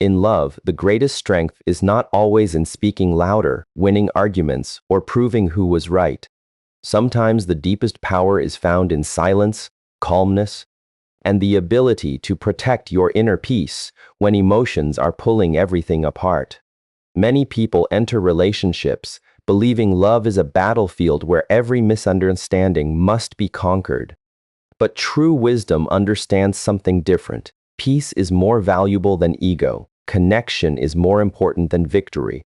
In love, the greatest strength is not always in speaking louder, winning arguments, or proving who was right. Sometimes the deepest power is found in silence, calmness, and the ability to protect your inner peace when emotions are pulling everything apart. Many people enter relationships believing love is a battlefield where every misunderstanding must be conquered. But true wisdom understands something different. Peace is more valuable than ego. Connection is more important than victory.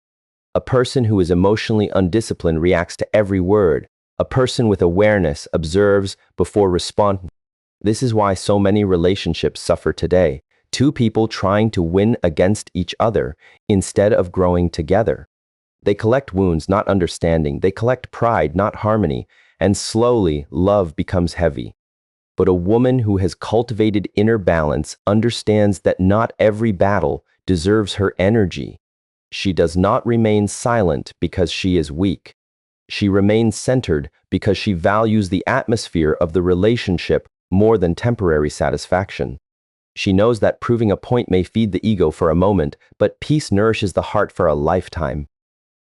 A person who is emotionally undisciplined reacts to every word. A person with awareness observes before responding. This is why so many relationships suffer today. Two people trying to win against each other instead of growing together. They collect wounds, not understanding. They collect pride, not harmony. And slowly, love becomes heavy. But a woman who has cultivated inner balance understands that not every battle deserves her energy. She does not remain silent because she is weak. She remains centered because she values the atmosphere of the relationship more than temporary satisfaction. She knows that proving a point may feed the ego for a moment, but peace nourishes the heart for a lifetime.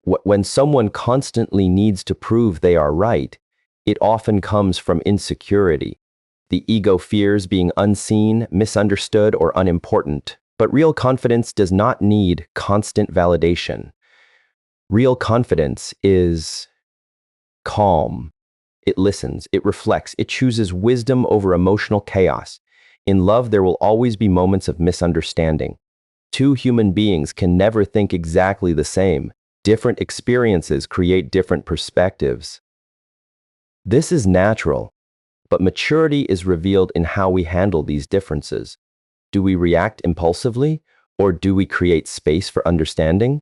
When someone constantly needs to prove they are right, it often comes from insecurity. The ego fears being unseen, misunderstood, or unimportant. But real confidence does not need constant validation. Real confidence is calm. It listens, it reflects, it chooses wisdom over emotional chaos. In love, there will always be moments of misunderstanding. Two human beings can never think exactly the same. Different experiences create different perspectives. This is natural. But maturity is revealed in how we handle these differences. Do we react impulsively, or do we create space for understanding?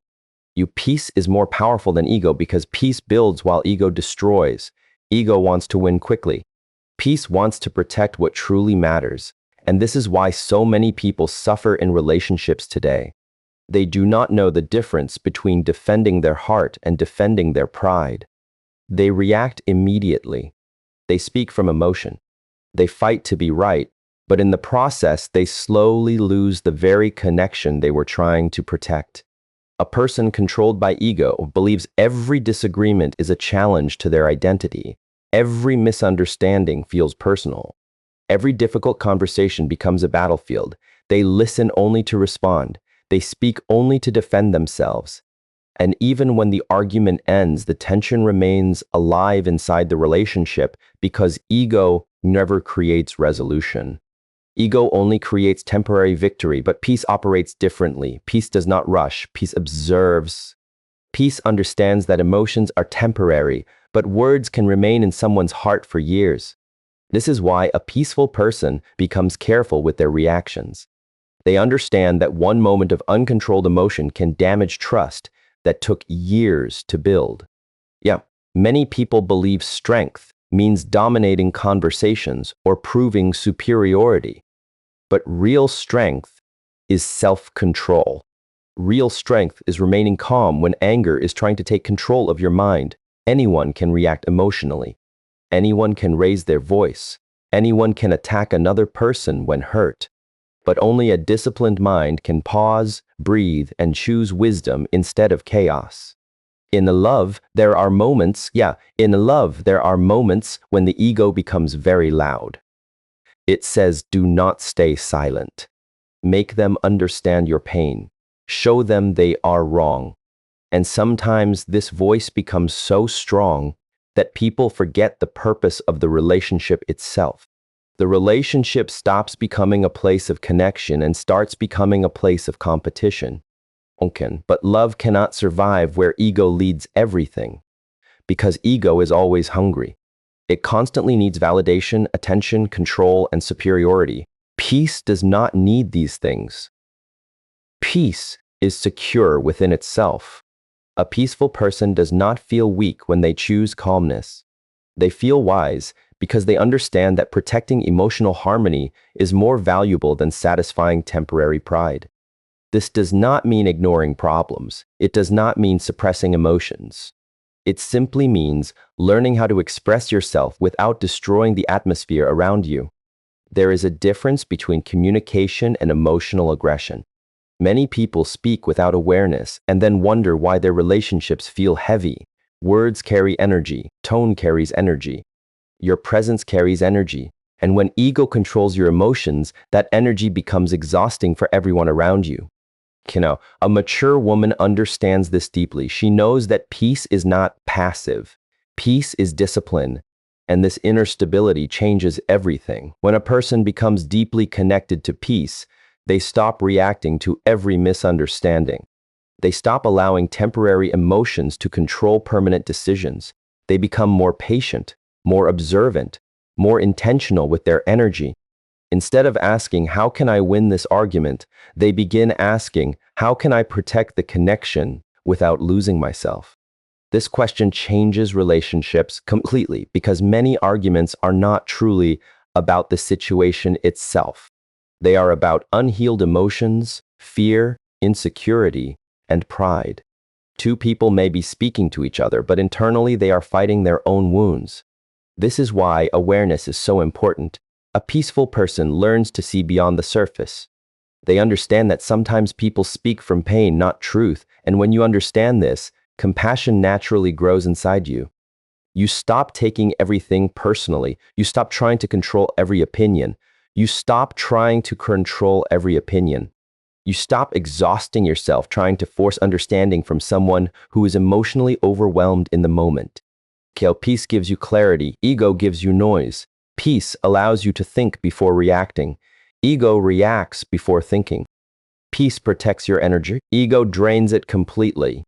Peace is more powerful than ego because peace builds while ego destroys. Ego wants to win quickly. Peace wants to protect what truly matters. And this is why so many people suffer in relationships today. They do not know the difference between defending their heart and defending their pride. They react immediately. They speak from emotion. They fight to be right, but in the process, they slowly lose the very connection they were trying to protect. A person controlled by ego believes every disagreement is a challenge to their identity. Every misunderstanding feels personal. Every difficult conversation becomes a battlefield. They listen only to respond. They speak only to defend themselves. And even when the argument ends, the tension remains alive inside the relationship because ego never creates resolution. Ego only creates temporary victory, but peace operates differently. Peace does not rush. Peace observes. Peace understands that emotions are temporary, but words can remain in someone's heart for years. This is why a peaceful person becomes careful with their reactions. They understand that one moment of uncontrolled emotion can damage trust that took years to build. Many people believe strength means dominating conversations or proving superiority. But real strength is self-control. Real strength is remaining calm when anger is trying to take control of your mind. Anyone can react emotionally. Anyone can raise their voice. Anyone can attack another person when hurt. But only a disciplined mind can pause, breathe, and choose wisdom instead of chaos. In love, there are moments when the ego becomes very loud. It says, do not stay silent. Make them understand your pain. Show them they are wrong. And sometimes this voice becomes so strong that people forget the purpose of the relationship itself. The relationship stops becoming a place of connection and starts becoming a place of competition. But love cannot survive where ego leads everything, because ego is always hungry. It constantly needs validation, attention, control, and superiority. Peace does not need these things. Peace is secure within itself. A peaceful person does not feel weak when they choose calmness. They feel wise because they understand that protecting emotional harmony is more valuable than satisfying temporary pride. This does not mean ignoring problems. It does not mean suppressing emotions. It simply means learning how to express yourself without destroying the atmosphere around you. There is a difference between communication and emotional aggression. Many people speak without awareness and then wonder why their relationships feel heavy. Words carry energy, tone carries energy, your presence carries energy. And when ego controls your emotions, that energy becomes exhausting for everyone around you. A mature woman understands this deeply. She knows that peace is not passive. Peace is discipline. And this inner stability changes everything. When a person becomes deeply connected to peace, they stop reacting to every misunderstanding. They stop allowing temporary emotions to control permanent decisions. They become more patient, more observant, more intentional with their energy. Instead of asking, how can I win this argument, they begin asking, how can I protect the connection without losing myself? This question changes relationships completely because many arguments are not truly about the situation itself. They are about unhealed emotions, fear, insecurity, and pride. Two people may be speaking to each other, but internally they are fighting their own wounds. This is why awareness is so important. A peaceful person learns to see beyond the surface. They understand that sometimes people speak from pain, not truth, and when you understand this, compassion naturally grows inside you. You stop taking everything personally. You stop trying to control every opinion. You stop trying to control every opinion. You stop exhausting yourself trying to force understanding from someone who is emotionally overwhelmed in the moment. Peace gives you clarity. Ego gives you noise. Peace allows you to think before reacting. Ego reacts before thinking. Peace protects your energy. Ego drains it completely.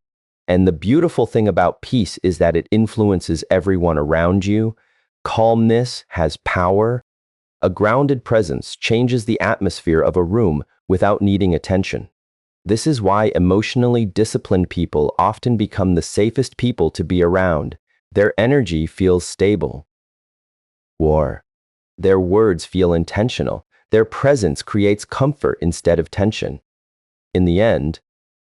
And the beautiful thing about peace is that it influences everyone around you. Calmness has power. A grounded presence changes the atmosphere of a room without needing attention. This is why emotionally disciplined people often become the safest people to be around. Their energy feels stable. Their words feel intentional. Their presence creates comfort instead of tension. In the end,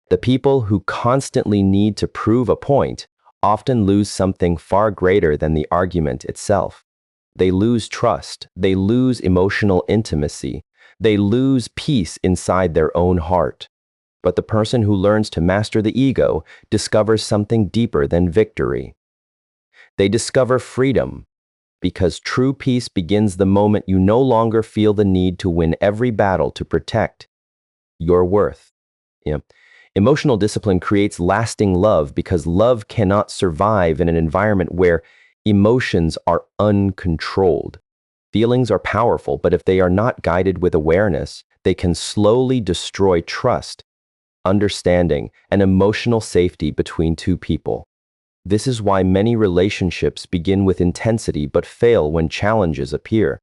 the people who constantly need to prove a point often lose something far greater than the argument itself. They lose trust. They lose emotional intimacy. They lose peace inside their own heart. But the person who learns to master the ego discovers something deeper than victory. They discover freedom, because true peace begins the moment you no longer feel the need to win every battle to protect your worth. Emotional discipline creates lasting love because love cannot survive in an environment where emotions are uncontrolled. Feelings are powerful, but if they are not guided with awareness, they can slowly destroy trust, understanding, and emotional safety between two people. This is why many relationships begin with intensity but fail when challenges appear.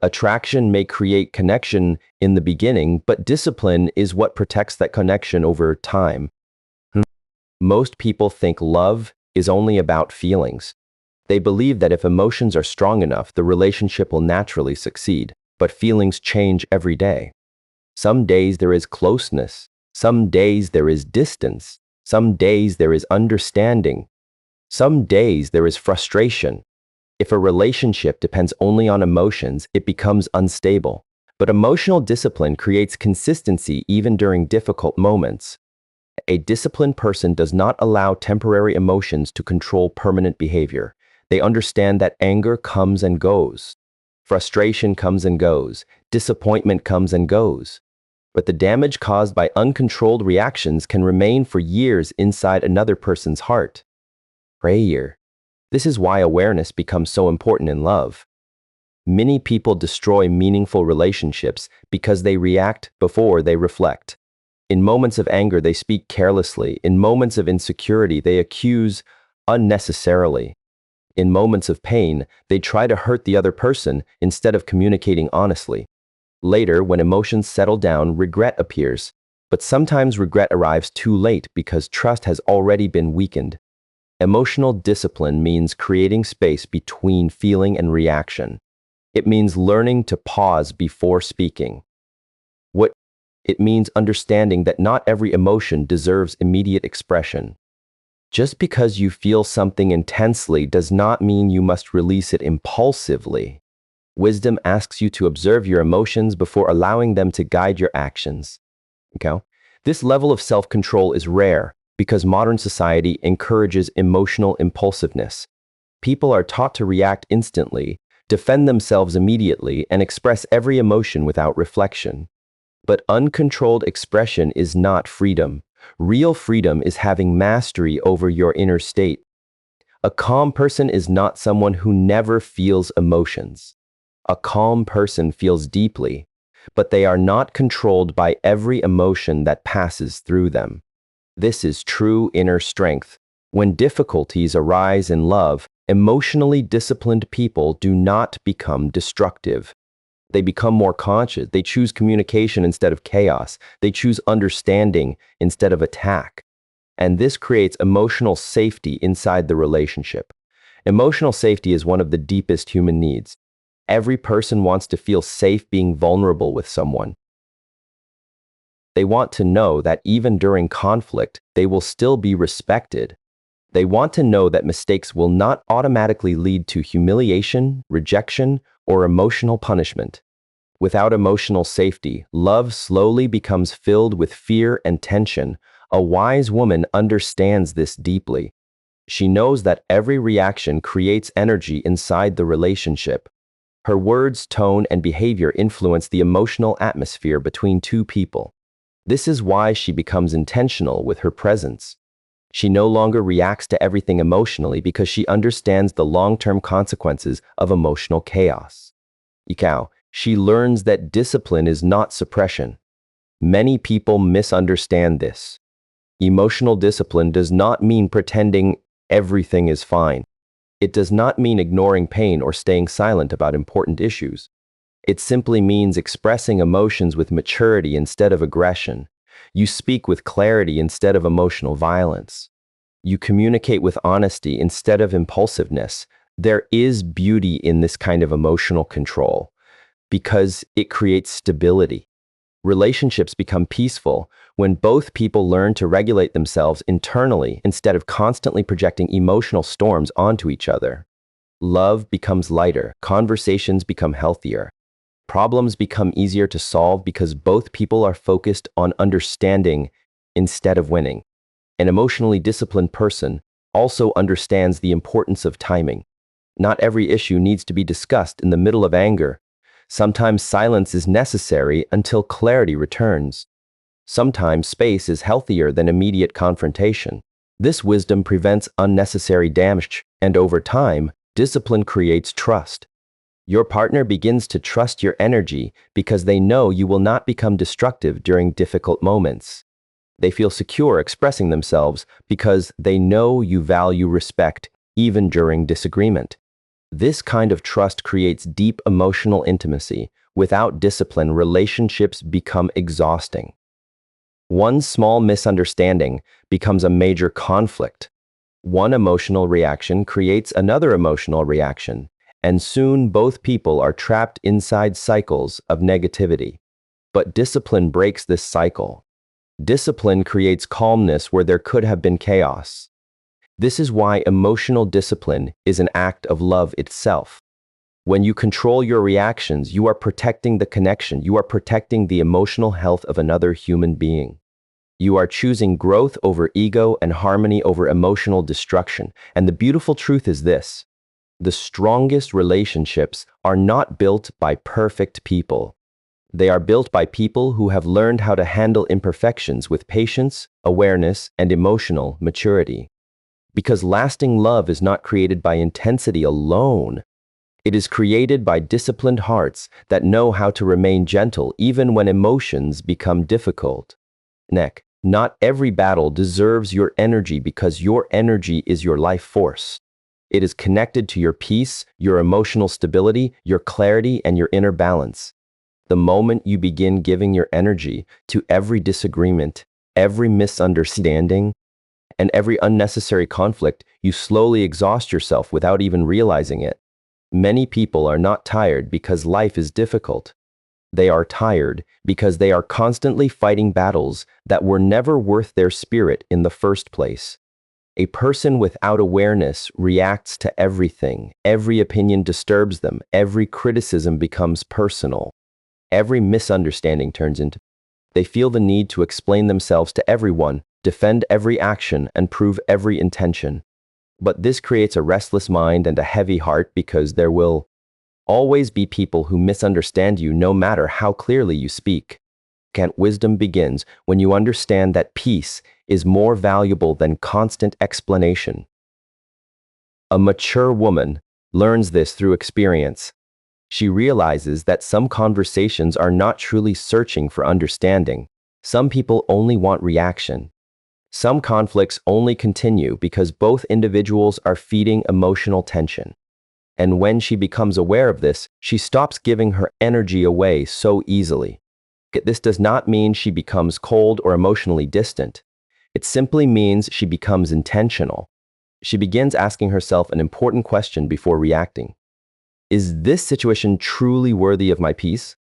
Attraction may create connection in the beginning, but discipline is what protects that connection over time. Most people think love is only about feelings. They believe that if emotions are strong enough, the relationship will naturally succeed, but feelings change every day. Some days there is closeness, some days there is distance, some days there is understanding, some days there is frustration. If a relationship depends only on emotions, it becomes unstable. But emotional discipline creates consistency even during difficult moments. A disciplined person does not allow temporary emotions to control permanent behavior. They understand that anger comes and goes. Frustration comes and goes. Disappointment comes and goes. But the damage caused by uncontrolled reactions can remain for years inside another person's heart. Prayer. This is why awareness becomes so important in love. Many people destroy meaningful relationships because they react before they reflect. In moments of anger, they speak carelessly. In moments of insecurity, they accuse unnecessarily. In moments of pain, they try to hurt the other person instead of communicating honestly. Later, when emotions settle down, regret appears. But sometimes regret arrives too late because trust has already been weakened. Emotional discipline means creating space between feeling and reaction. It means learning to pause before speaking. It means understanding that not every emotion deserves immediate expression. Just because you feel something intensely does not mean you must release it impulsively. Wisdom asks you to observe your emotions before allowing them to guide your actions. Okay? This level of self-control is rare because modern society encourages emotional impulsiveness. People are taught to react instantly, defend themselves immediately, and express every emotion without reflection. But uncontrolled expression is not freedom. Real freedom is having mastery over your inner state. A calm person is not someone who never feels emotions. A calm person feels deeply, but they are not controlled by every emotion that passes through them. This is true inner strength. When difficulties arise in love, emotionally disciplined people do not become destructive. They become more conscious. They choose communication instead of chaos. They choose understanding instead of attack. And this creates emotional safety inside the relationship. Emotional safety is one of the deepest human needs. Every person wants to feel safe being vulnerable with someone. They want to know that even during conflict, they will still be respected. They want to know that mistakes will not automatically lead to humiliation, rejection, or emotional punishment. Without emotional safety, love slowly becomes filled with fear and tension. A wise woman understands this deeply. She knows that every reaction creates energy inside the relationship. Her words, tone, and behavior influence the emotional atmosphere between two people. This is why she becomes intentional with her presence. She no longer reacts to everything emotionally because she understands the long-term consequences of emotional chaos. She learns that discipline is not suppression. Many people misunderstand this. Emotional discipline does not mean pretending everything is fine. It does not mean ignoring pain or staying silent about important issues. It simply means expressing emotions with maturity instead of aggression. You speak with clarity instead of emotional violence. You communicate with honesty instead of impulsiveness. There is beauty in this kind of emotional control because it creates stability. Relationships become peaceful when both people learn to regulate themselves internally instead of constantly projecting emotional storms onto each other. Love becomes lighter, conversations become healthier. Problems become easier to solve because both people are focused on understanding instead of winning. An emotionally disciplined person also understands the importance of timing. Not every issue needs to be discussed in the middle of anger. Sometimes silence is necessary until clarity returns. Sometimes space is healthier than immediate confrontation. This wisdom prevents unnecessary damage, and over time, discipline creates trust. Your partner begins to trust your energy because they know you will not become destructive during difficult moments. They feel secure expressing themselves because they know you value respect even during disagreement. This kind of trust creates deep emotional intimacy. Without discipline, relationships become exhausting. One small misunderstanding becomes a major conflict. One emotional reaction creates another emotional reaction, and soon both people are trapped inside cycles of negativity. But discipline breaks this cycle. Discipline creates calmness where there could have been chaos. This is why emotional discipline is an act of love itself. When you control your reactions, you are protecting the connection. You are protecting the emotional health of another human being. You are choosing growth over ego and harmony over emotional destruction. And the beautiful truth is this: the strongest relationships are not built by perfect people. They are built by people who have learned how to handle imperfections with patience, awareness, and emotional maturity. Because lasting love is not created by intensity alone. It is created by disciplined hearts that know how to remain gentle even when emotions become difficult. Not every battle deserves your energy because your energy is your life force. It is connected to your peace, your emotional stability, your clarity, and your inner balance. The moment you begin giving your energy to every disagreement, every misunderstanding, and every unnecessary conflict, you slowly exhaust yourself without even realizing it. Many people are not tired because life is difficult. They are tired because they are constantly fighting battles that were never worth their spirit in the first place. A person without awareness reacts to everything. Every opinion disturbs them. Every criticism becomes personal. Every misunderstanding turns into They feel the need to explain themselves to everyone, defend every action, and prove every intention. But this creates a restless mind and a heavy heart because there will always be people who misunderstand you no matter how clearly you speak. Wisdom begins when you understand that peace is more valuable than constant explanation. A mature woman learns this through experience. She realizes that some conversations are not truly searching for understanding. Some people only want reaction. Some conflicts only continue because both individuals are feeding emotional tension. And when she becomes aware of this, she stops giving her energy away so easily. This does not mean she becomes cold or emotionally distant. It simply means she becomes intentional. She begins asking herself an important question before reacting. Is this situation truly worthy of my peace?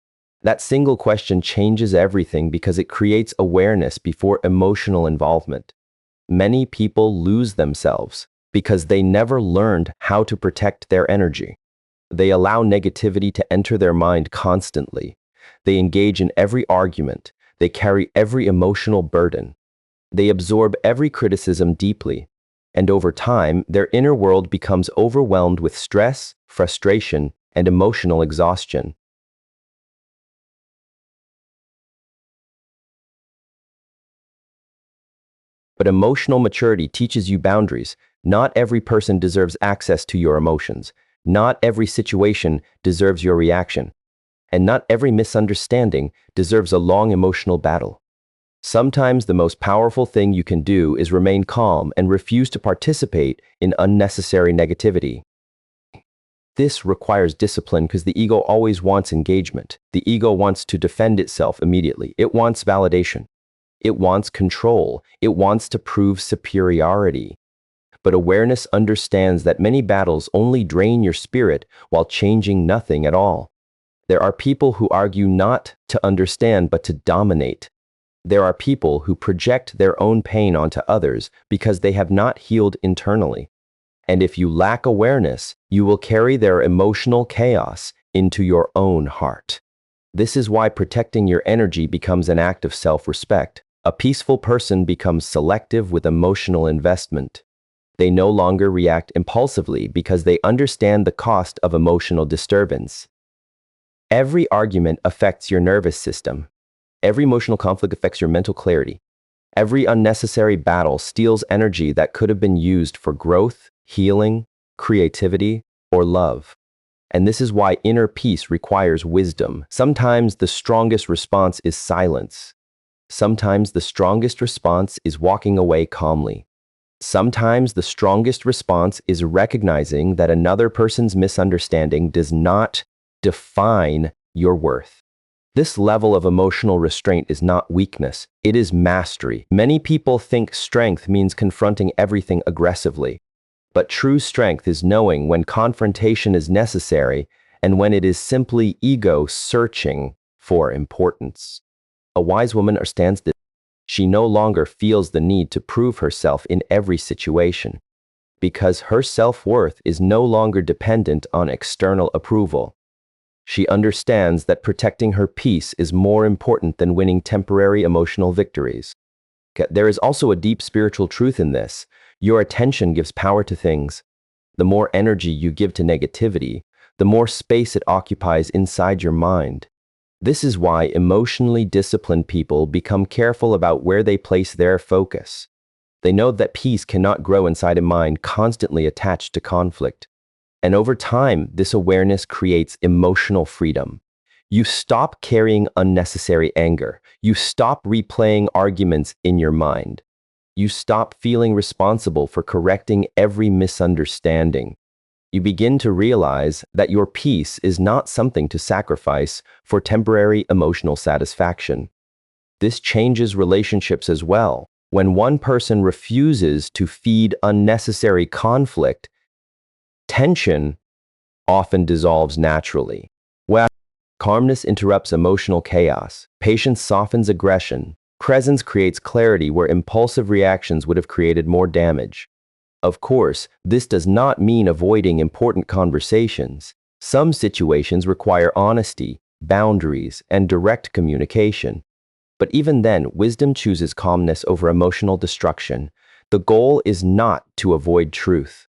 That single question changes everything because it creates awareness before emotional involvement. Many people lose themselves because they never learned how to protect their energy. They allow negativity to enter their mind constantly. They engage in every argument. They carry every emotional burden. They absorb every criticism deeply. And over time, their inner world becomes overwhelmed with stress, frustration, and emotional exhaustion. But emotional maturity teaches you boundaries. Not every person deserves access to your emotions. Not every situation deserves your reaction. And not every misunderstanding deserves a long emotional battle. Sometimes the most powerful thing you can do is remain calm and refuse to participate in unnecessary negativity. This requires discipline because the ego always wants engagement. The ego wants to defend itself immediately. It wants validation. It wants control. It wants to prove superiority. But awareness understands that many battles only drain your spirit while changing nothing at all. There are people who argue not to understand but to dominate. There are people who project their own pain onto others because they have not healed internally. And if you lack awareness, you will carry their emotional chaos into your own heart. This is why protecting your energy becomes an act of self-respect. A peaceful person becomes selective with emotional investment. They no longer react impulsively because they understand the cost of emotional disturbance. Every argument affects your nervous system. Every emotional conflict affects your mental clarity. Every unnecessary battle steals energy that could have been used for growth, healing, creativity, or love. And this is why inner peace requires wisdom. Sometimes the strongest response is silence. Sometimes the strongest response is walking away calmly. Sometimes the strongest response is recognizing that another person's misunderstanding does not define your worth. This level of emotional restraint is not weakness, it is mastery. Many people think strength means confronting everything aggressively. But true strength is knowing when confrontation is necessary and when it is simply ego searching for importance. A wise woman understands this. She no longer feels the need to prove herself in every situation because her self-worth is no longer dependent on external approval. She understands that protecting her peace is more important than winning temporary emotional victories. There is also a deep spiritual truth in this. Your attention gives power to things. The more energy you give to negativity, the more space it occupies inside your mind. This is why emotionally disciplined people become careful about where they place their focus. They know that peace cannot grow inside a mind constantly attached to conflict. And over time, this awareness creates emotional freedom. You stop carrying unnecessary anger. You stop replaying arguments in your mind. You stop feeling responsible for correcting every misunderstanding. You begin to realize that your peace is not something to sacrifice for temporary emotional satisfaction. This changes relationships as well. When one person refuses to feed unnecessary conflict, tension often dissolves naturally. Well, calmness interrupts emotional chaos. Patience softens aggression. Presence creates clarity where impulsive reactions would have created more damage. Of course, this does not mean avoiding important conversations. Some situations require honesty, boundaries, and direct communication. But even then, wisdom chooses calmness over emotional destruction. The goal is not to avoid truth.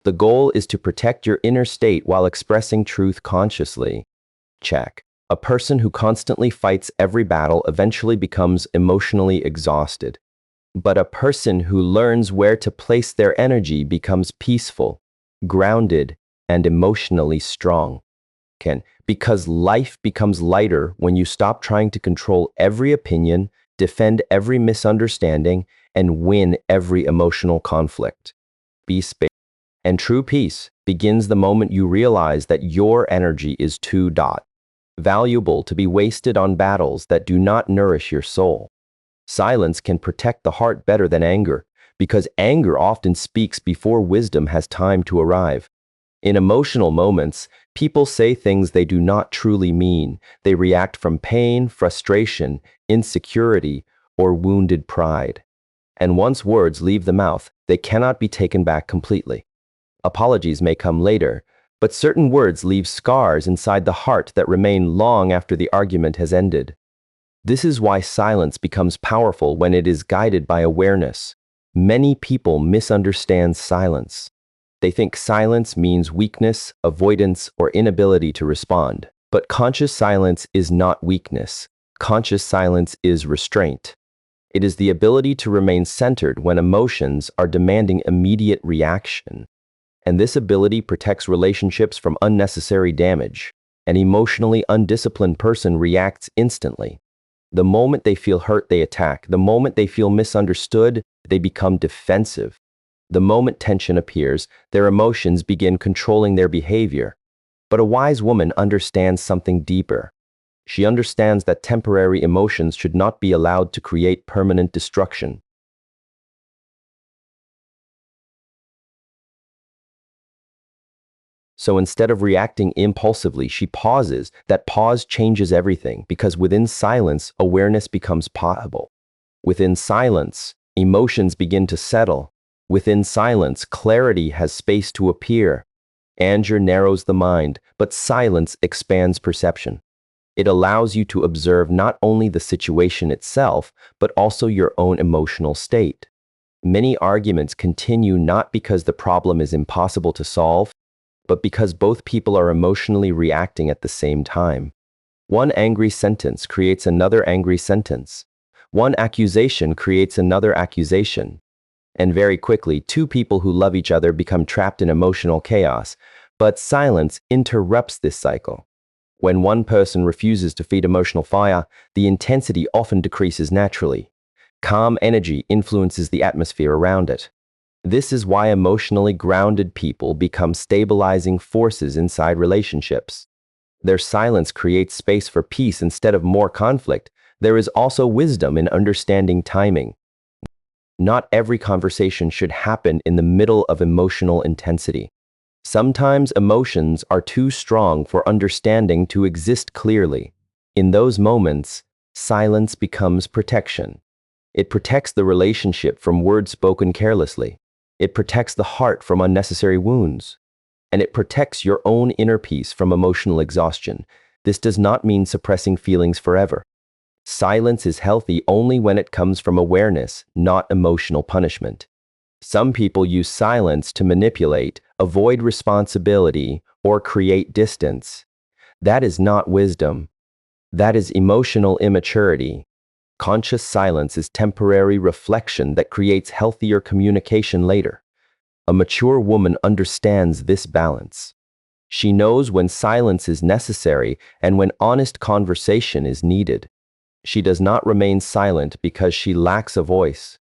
The goal is to protect your inner state while expressing truth consciously. Check. A person who constantly fights every battle eventually becomes emotionally exhausted. But a person who learns where to place their energy becomes peaceful, grounded, and emotionally strong. Because life becomes lighter when you stop trying to control every opinion, defend every misunderstanding, and win every emotional conflict. Peace. And true peace begins the moment you realize that your energy is too valuable to be wasted on battles that do not nourish your soul. Silence can protect the heart better than anger, because anger often speaks before wisdom has time to arrive. In emotional moments, people say things they do not truly mean. They react from pain, frustration, insecurity, or wounded pride. And once words leave the mouth, they cannot be taken back completely. Apologies may come later, but certain words leave scars inside the heart that remain long after the argument has ended. This is why silence becomes powerful when it is guided by awareness. Many people misunderstand silence. They think silence means weakness, avoidance, or inability to respond. But conscious silence is not weakness. Conscious silence is restraint. It is the ability to remain centered when emotions are demanding immediate reaction. And this ability protects relationships from unnecessary damage. An emotionally undisciplined person reacts instantly. The moment they feel hurt, they attack. The moment they feel misunderstood, they become defensive. The moment tension appears, their emotions begin controlling their behavior. But a wise woman understands something deeper. She understands that temporary emotions should not be allowed to create permanent destruction. So instead of reacting impulsively, she pauses. That pause changes everything, because within silence, awareness becomes possible. Within silence, emotions begin to settle. Within silence, clarity has space to appear. Anger narrows the mind, but silence expands perception. It allows you to observe not only the situation itself, but also your own emotional state. Many arguments continue not because the problem is impossible to solve, but because both people are emotionally reacting at the same time. One angry sentence creates another angry sentence. One accusation creates another accusation. And very quickly, two people who love each other become trapped in emotional chaos. But silence interrupts this cycle. When one person refuses to feed emotional fire, the intensity often decreases naturally. Calm energy influences the atmosphere around it. This is why emotionally grounded people become stabilizing forces inside relationships. Their silence creates space for peace instead of more conflict. There is also wisdom in understanding timing. Not every conversation should happen in the middle of emotional intensity. Sometimes emotions are too strong for understanding to exist clearly. In those moments, silence becomes protection. It protects the relationship from words spoken carelessly. It protects the heart from unnecessary wounds. And it protects your own inner peace from emotional exhaustion. This does not mean suppressing feelings forever. Silence is healthy only when it comes from awareness, not emotional punishment. Some people use silence to manipulate, avoid responsibility, or create distance. That is not wisdom. That is emotional immaturity. Conscious silence is temporary reflection that creates healthier communication later. A mature woman understands this balance. She knows when silence is necessary and when honest conversation is needed. She does not remain silent because she lacks a voice.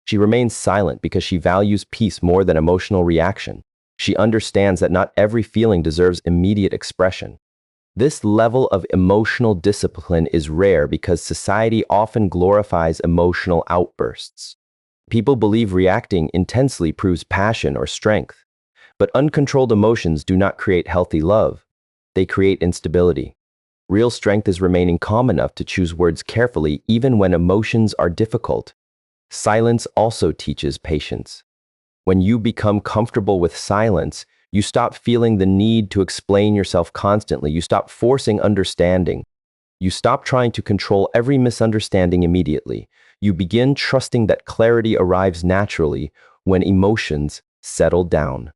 She remains silent because she values peace more than emotional reaction. She understands that not every feeling deserves immediate expression. This level of emotional discipline is rare because society often glorifies emotional outbursts. People believe reacting intensely proves passion or strength. But uncontrolled emotions do not create healthy love. They create instability. Real strength is remaining calm enough to choose words carefully even when emotions are difficult. Silence also teaches patience. When you become comfortable with silence, you stop feeling the need to explain yourself constantly. You stop forcing understanding. You stop trying to control every misunderstanding immediately. You begin trusting that clarity arrives naturally when emotions settle down.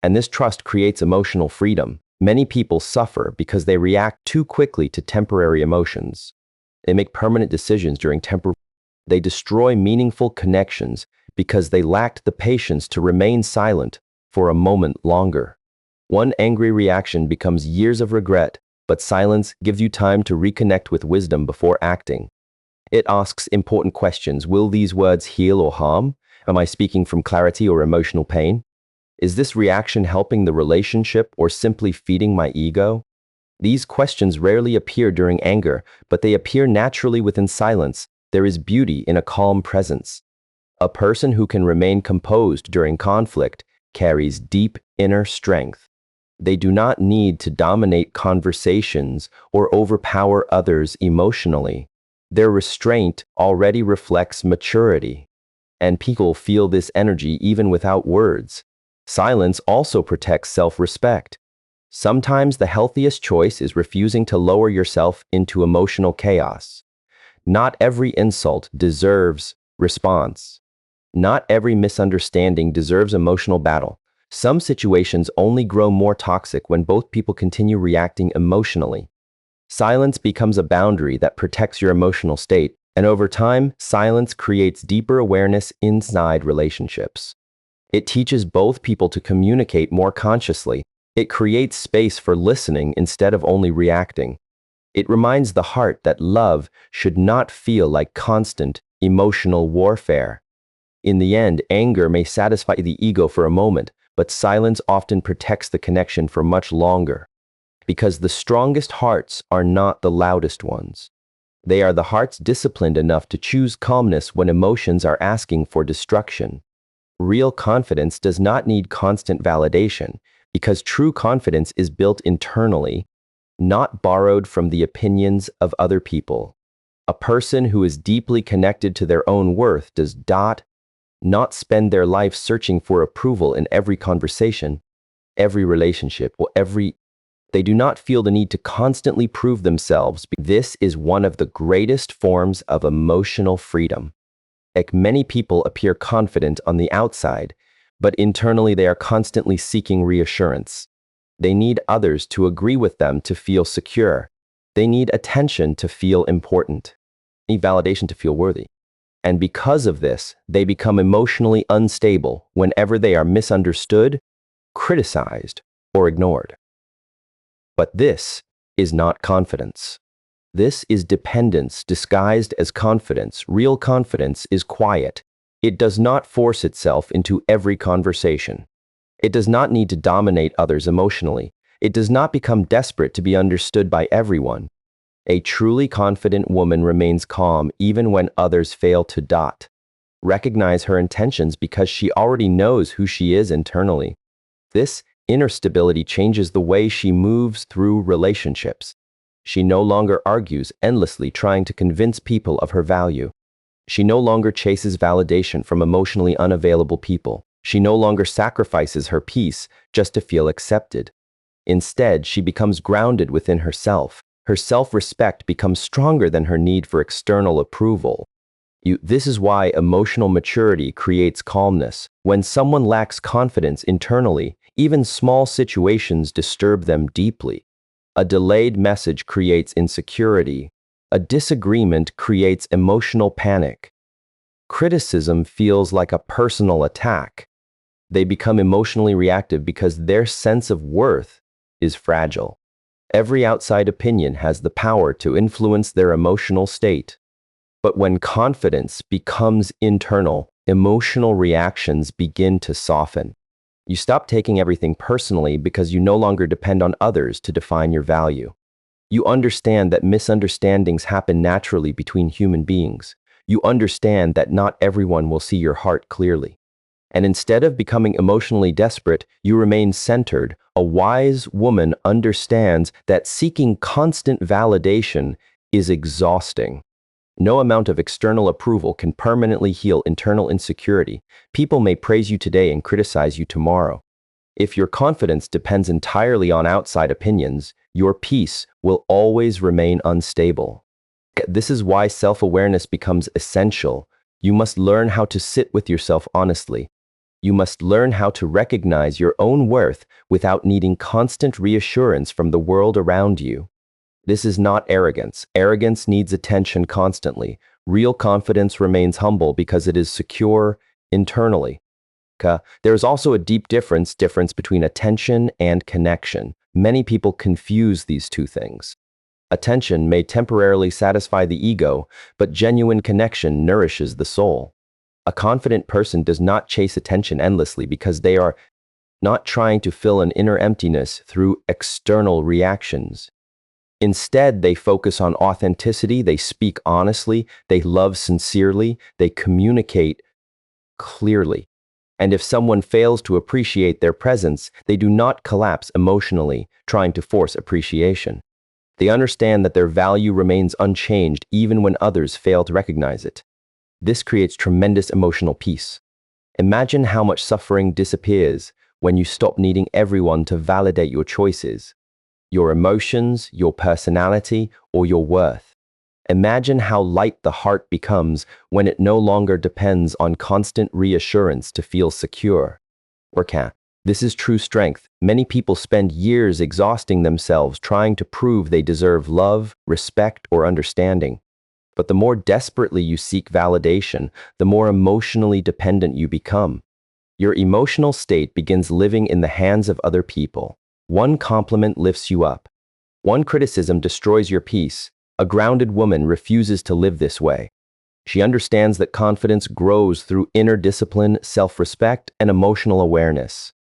And this trust creates emotional freedom. Many people suffer because they react too quickly to temporary emotions. They make permanent decisions during temporary. They destroy meaningful connections because they lacked the patience to remain silent for a moment longer. One angry reaction becomes years of regret, but silence gives you time to reconnect with wisdom before acting. It asks important questions. Will these words heal or harm? Am I speaking from clarity or emotional pain? Is this reaction helping the relationship or simply feeding my ego? These questions rarely appear during anger, but they appear naturally within silence. There is beauty in a calm presence. A person who can remain composed during conflict carries deep inner strength. They do not need to dominate conversations or overpower others emotionally. Their restraint already reflects maturity, and people feel this energy even without words. Silence also protects self-respect. Sometimes the healthiest choice is refusing to lower yourself into emotional chaos. Not every insult deserves response. Not every misunderstanding deserves emotional battle. Some situations only grow more toxic when both people continue reacting emotionally. Silence becomes a boundary that protects your emotional state, and over time, silence creates deeper awareness inside relationships. It teaches both people to communicate more consciously. It creates space for listening instead of only reacting. It reminds the heart that love should not feel like constant emotional warfare. In the end, anger may satisfy the ego for a moment, but silence often protects the connection for much longer. Because the strongest hearts are not the loudest ones. They are the hearts disciplined enough to choose calmness when emotions are asking for destruction. Real confidence does not need constant validation, because true confidence is built internally, not borrowed from the opinions of other people. A person who is deeply connected to their own worth does not spend their life searching for approval in every conversation, every relationship, or They do not feel the need to constantly prove themselves. This is one of the greatest forms of emotional freedom. Many people appear confident on the outside, but internally they are constantly seeking reassurance. They need others to agree with them to feel secure. They need attention to feel important. They need validation to feel worthy. And because of this, they become emotionally unstable whenever they are misunderstood, criticized, or ignored. But this is not confidence. This is dependence disguised as confidence. Real confidence is quiet. It does not force itself into every conversation. It does not need to dominate others emotionally. It does not become desperate to be understood by everyone. A truly confident woman remains calm even when others fail to recognize her intentions because she already knows who she is internally. This inner stability changes the way she moves through relationships. She no longer argues endlessly trying to convince people of her value. She no longer chases validation from emotionally unavailable people. She no longer sacrifices her peace just to feel accepted. Instead, she becomes grounded within herself. Her self-respect becomes stronger than her need for external approval. This is why emotional maturity creates calmness. When someone lacks confidence internally, even small situations disturb them deeply. A delayed message creates insecurity. A disagreement creates emotional panic. Criticism feels like a personal attack. They become emotionally reactive because their sense of worth is fragile. Every outside opinion has the power to influence their emotional state. But when confidence becomes internal, emotional reactions begin to soften. You stop taking everything personally because you no longer depend on others to define your value. You understand that misunderstandings happen naturally between human beings. You understand that not everyone will see your heart clearly. And instead of becoming emotionally desperate, you remain centered. A wise woman understands that seeking constant validation is exhausting. No amount of external approval can permanently heal internal insecurity. People may praise you today and criticize you tomorrow. If your confidence depends entirely on outside opinions, your peace will always remain unstable. This is why self-awareness becomes essential. You must learn how to sit with yourself honestly. You must learn how to recognize your own worth without needing constant reassurance from the world around you. This is not arrogance. Arrogance needs attention constantly. Real confidence remains humble because it is secure internally. There is also a deep difference between attention and connection. Many people confuse these two things. Attention may temporarily satisfy the ego, but genuine connection nourishes the soul. A confident person does not chase attention endlessly because they are not trying to fill an inner emptiness through external reactions. Instead, they focus on authenticity, they speak honestly, they love sincerely, they communicate clearly. And if someone fails to appreciate their presence, they do not collapse emotionally, trying to force appreciation. They understand that their value remains unchanged even when others fail to recognize it. This creates tremendous emotional peace. Imagine how much suffering disappears when you stop needing everyone to validate your choices, your emotions, your personality, or your worth. Imagine how light the heart becomes when it no longer depends on constant reassurance to feel secure. This is true strength. Many people spend years exhausting themselves trying to prove they deserve love, respect, or understanding. But the more desperately you seek validation, the more emotionally dependent you become. Your emotional state begins living in the hands of other people. One compliment lifts you up. One criticism destroys your peace. A grounded woman refuses to live this way. She understands that confidence grows through inner discipline, self-respect, and emotional awareness.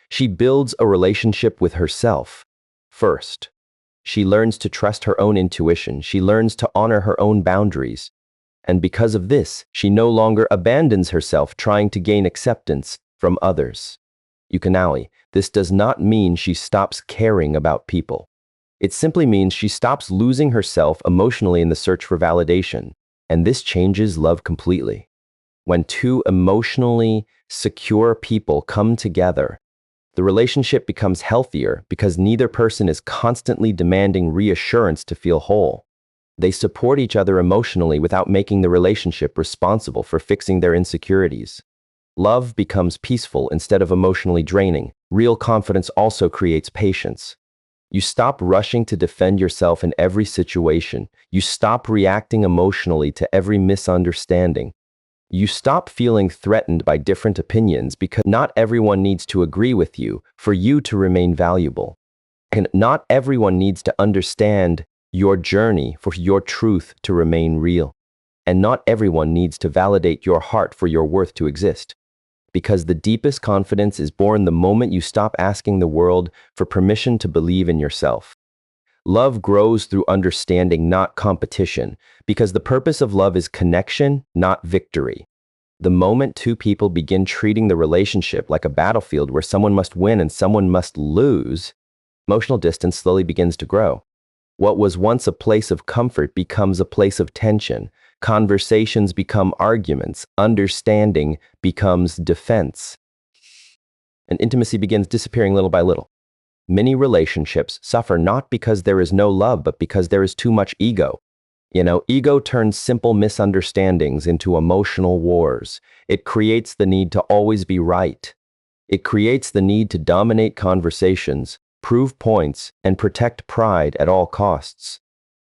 She builds a relationship with herself. First, she learns to trust her own intuition. She learns to honor her own boundaries. And because of this, she no longer abandons herself trying to gain acceptance from others. This does not mean she stops caring about people. It simply means she stops losing herself emotionally in the search for validation. And this changes love completely. When two emotionally secure people come together, the relationship becomes healthier because neither person is constantly demanding reassurance to feel whole. They support each other emotionally without making the relationship responsible for fixing their insecurities. Love becomes peaceful instead of emotionally draining. Real confidence also creates patience. You stop rushing to defend yourself in every situation. You stop reacting emotionally to every misunderstanding. You stop feeling threatened by different opinions because not everyone needs to agree with you for you to remain valuable. And not everyone needs to understand your journey for your truth to remain real. And not everyone needs to validate your heart for your worth to exist. Because the deepest confidence is born the moment you stop asking the world for permission to believe in yourself. Love grows through understanding, not competition, because the purpose of love is connection, not victory. The moment two people begin treating the relationship like a battlefield where someone must win and someone must lose, emotional distance slowly begins to grow. What was once a place of comfort becomes a place of tension. Conversations become arguments. Understanding becomes defense. And intimacy begins disappearing little by little. Many relationships suffer not because there is no love, but because there is too much ego. Ego turns simple misunderstandings into emotional wars. It creates the need to always be right. It creates the need to dominate conversations, prove points, and protect pride at all costs.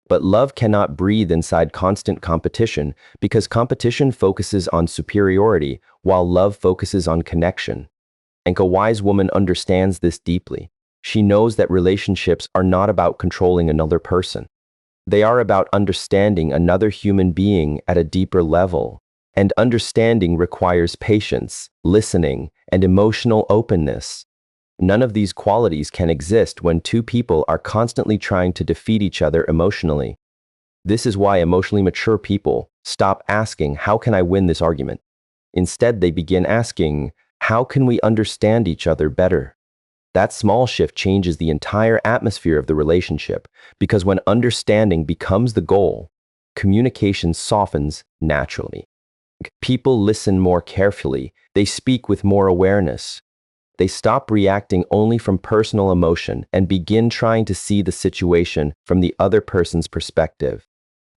But love cannot breathe inside constant competition because competition focuses on superiority while love focuses on connection. And a wise woman understands this deeply. She knows that relationships are not about controlling another person. They are about understanding another human being at a deeper level. And understanding requires patience, listening, and emotional openness. None of these qualities can exist when two people are constantly trying to defeat each other emotionally. This is why emotionally mature people stop asking, "How can I win this argument?" Instead, they begin asking, "How can we understand each other better?" That small shift changes the entire atmosphere of the relationship because when understanding becomes the goal, communication softens naturally. People listen more carefully. They speak with more awareness. They stop reacting only from personal emotion and begin trying to see the situation from the other person's perspective.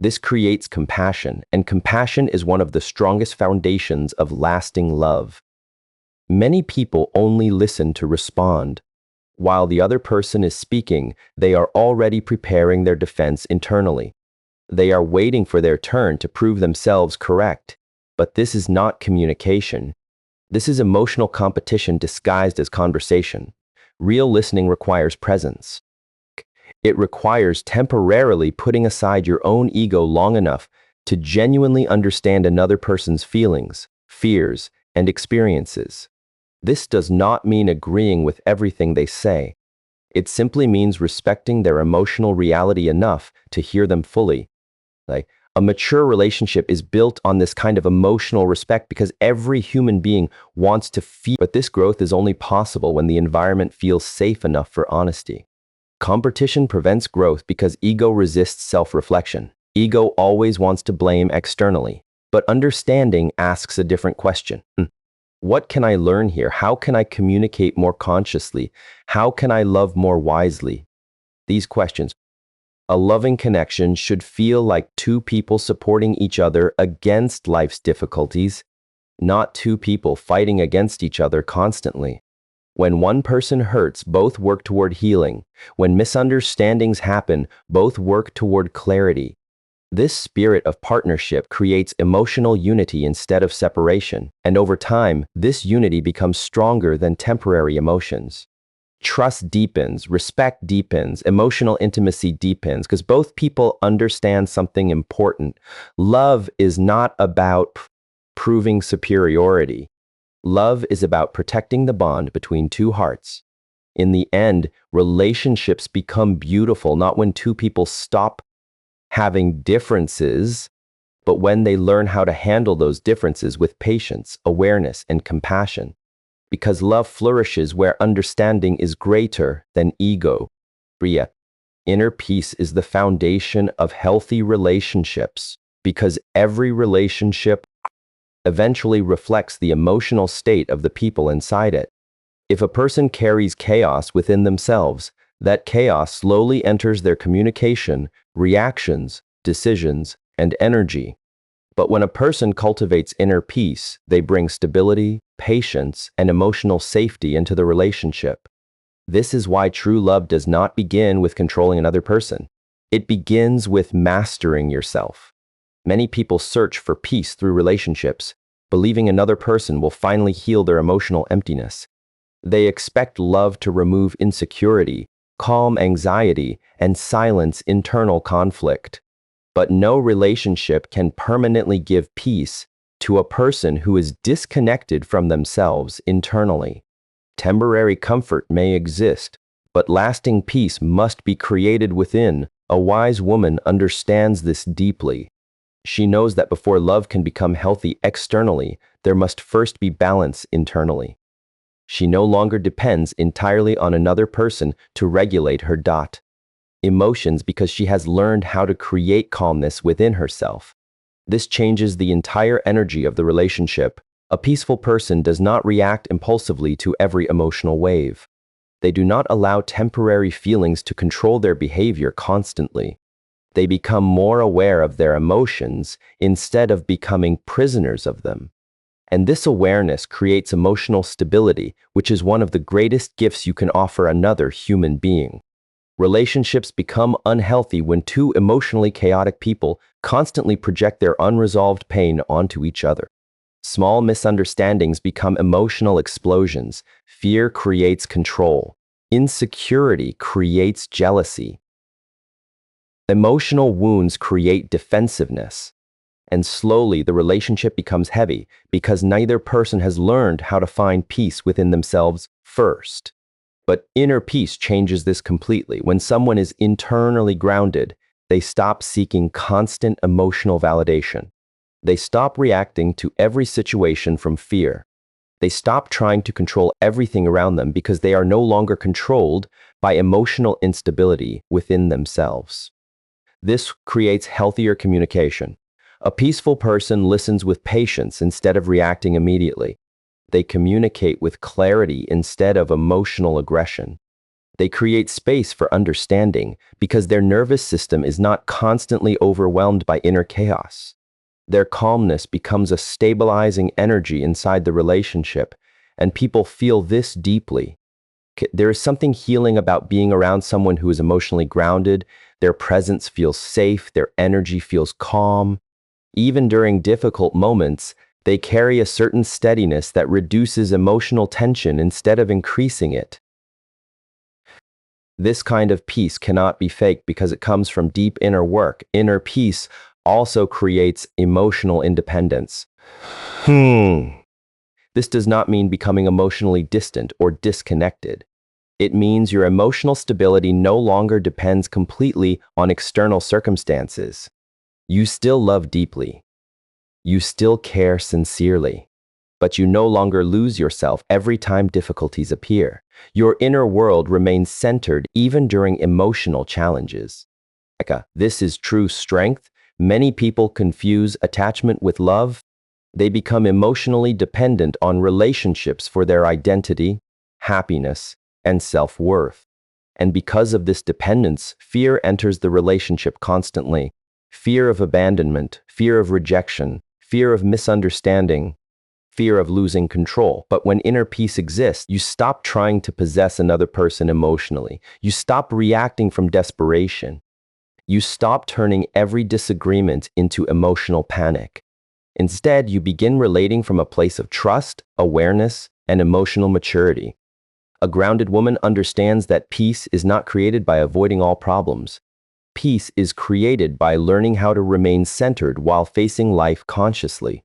This creates compassion, and compassion is one of the strongest foundations of lasting love. Many people only listen to respond. While the other person is speaking, they are already preparing their defense internally. They are waiting for their turn to prove themselves correct. But this is not communication. This is emotional competition disguised as conversation. Real listening requires presence. It requires temporarily putting aside your own ego long enough to genuinely understand another person's feelings, fears, and experiences. This does not mean agreeing with everything they say. It simply means respecting their emotional reality enough to hear them fully. Like, a mature relationship is built on this kind of emotional respect because every human being wants to feel, but this growth is only possible when the environment feels safe enough for honesty. Competition prevents growth because ego resists self-reflection. Ego always wants to blame externally, but understanding asks a different question. What can I learn here? How can I communicate more consciously? How can I love more wisely? These questions. A loving connection should feel like two people supporting each other against life's difficulties, not two people fighting against each other constantly. When one person hurts, both work toward healing. When misunderstandings happen, both work toward clarity. This spirit of partnership creates emotional unity instead of separation, and over time, this unity becomes stronger than temporary emotions. Trust deepens, respect deepens, emotional intimacy deepens, because both people understand something important. Love is not about proving superiority. Love is about protecting the bond between two hearts. In the end, relationships become beautiful not when two people stop having differences, but when they learn how to handle those differences with patience, awareness, and compassion. Because love flourishes where understanding is greater than ego. Inner peace is the foundation of healthy relationships, because every relationship eventually reflects the emotional state of the people inside it. If a person carries chaos within themselves, that chaos slowly enters their communication, reactions, decisions, and energy. But when a person cultivates inner peace, they bring stability, patience, and emotional safety into the relationship. This is why true love does not begin with controlling another person. It begins with mastering yourself. Many people search for peace through relationships, believing another person will finally heal their emotional emptiness. They expect love to remove insecurity, calm anxiety, and silence internal conflict. But no relationship can permanently give peace to a person who is disconnected from themselves internally. Temporary comfort may exist, but lasting peace must be created within. A wise woman understands this deeply. She knows that before love can become healthy externally, there must first be balance internally. She no longer depends entirely on another person to regulate her emotions because she has learned how to create calmness within herself. This changes the entire energy of the relationship. A peaceful person does not react impulsively to every emotional wave. They do not allow temporary feelings to control their behavior constantly. They become more aware of their emotions instead of becoming prisoners of them. And this awareness creates emotional stability, which is one of the greatest gifts you can offer another human being. Relationships become unhealthy when two emotionally chaotic people constantly project their unresolved pain onto each other. Small misunderstandings become emotional explosions. Fear creates control. Insecurity creates jealousy. Emotional wounds create defensiveness. And slowly the relationship becomes heavy because neither person has learned how to find peace within themselves first. But inner peace changes this completely. When someone is internally grounded, they stop seeking constant emotional validation. They stop reacting to every situation from fear. They stop trying to control everything around them because they are no longer controlled by emotional instability within themselves. This creates healthier communication. A peaceful person listens with patience instead of reacting immediately. They communicate with clarity instead of emotional aggression. They create space for understanding because their nervous system is not constantly overwhelmed by inner chaos. Their calmness becomes a stabilizing energy inside the relationship, and people feel this deeply. There is something healing about being around someone who is emotionally grounded. Their presence feels safe, their energy feels calm. Even during difficult moments, they carry a certain steadiness that reduces emotional tension instead of increasing it. This kind of peace cannot be faked because it comes from deep inner work. Inner peace also creates emotional independence. This does not mean becoming emotionally distant or disconnected. It means your emotional stability no longer depends completely on external circumstances. You still love deeply. You still care sincerely. But you no longer lose yourself every time difficulties appear. Your inner world remains centered even during emotional challenges. This is true strength. Many people confuse attachment with love. They become emotionally dependent on relationships for their identity, happiness, and self-worth. And because of this dependence, fear enters the relationship constantly. Fear of abandonment, fear of rejection, fear of misunderstanding, fear of losing control. But when inner peace exists, you stop trying to possess another person emotionally. You stop reacting from desperation. You stop turning every disagreement into emotional panic. Instead, you begin relating from a place of trust, awareness, and emotional maturity. A grounded woman understands that peace is not created by avoiding all problems. Peace is created by learning how to remain centered while facing life consciously.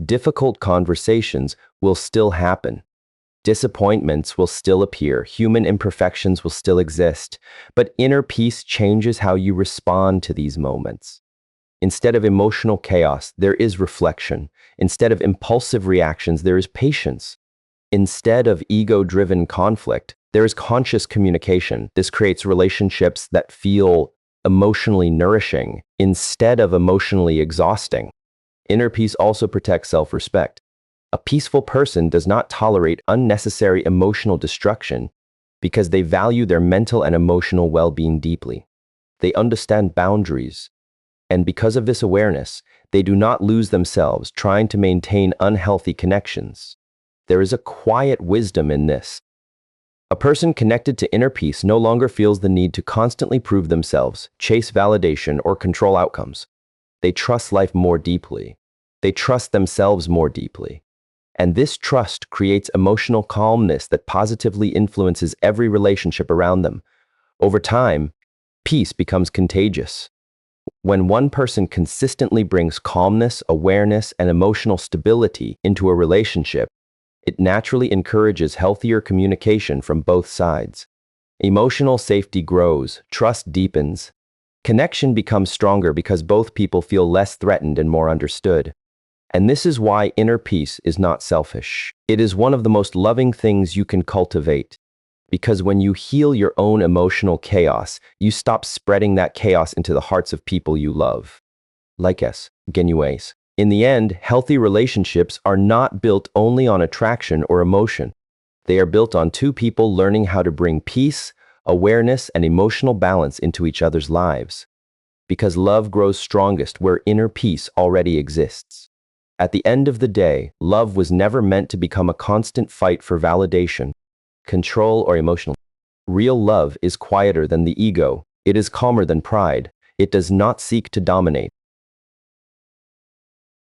Difficult conversations will still happen. Disappointments will still appear. Human imperfections will still exist. But inner peace changes how you respond to these moments. Instead of emotional chaos, there is reflection. Instead of impulsive reactions, there is patience. Instead of ego-driven conflict, there is conscious communication. This creates relationships that feel emotionally nourishing instead of emotionally exhausting. Inner peace also protects self-respect. A peaceful person does not tolerate unnecessary emotional destruction because they value their mental and emotional well-being deeply. They understand boundaries, and because of this awareness, they do not lose themselves trying to maintain unhealthy connections. There is a quiet wisdom in this. A person connected to inner peace no longer feels the need to constantly prove themselves, chase validation, or control outcomes. They trust life more deeply. They trust themselves more deeply. And this trust creates emotional calmness that positively influences every relationship around them. Over time, peace becomes contagious. When one person consistently brings calmness, awareness, and emotional stability into a relationship, it naturally encourages healthier communication from both sides. Emotional safety grows, trust deepens. Connection becomes stronger because both people feel less threatened and more understood. And this is why inner peace is not selfish. It is one of the most loving things you can cultivate. Because when you heal your own emotional chaos, you stop spreading that chaos into the hearts of people you love. Genuines. In the end, healthy relationships are not built only on attraction or emotion. They are built on two people learning how to bring peace, awareness, and emotional balance into each other's lives. Because love grows strongest where inner peace already exists. At the end of the day, love was never meant to become a constant fight for validation, control, or emotional. Real love is quieter than the ego. It is calmer than pride. It does not seek to dominate.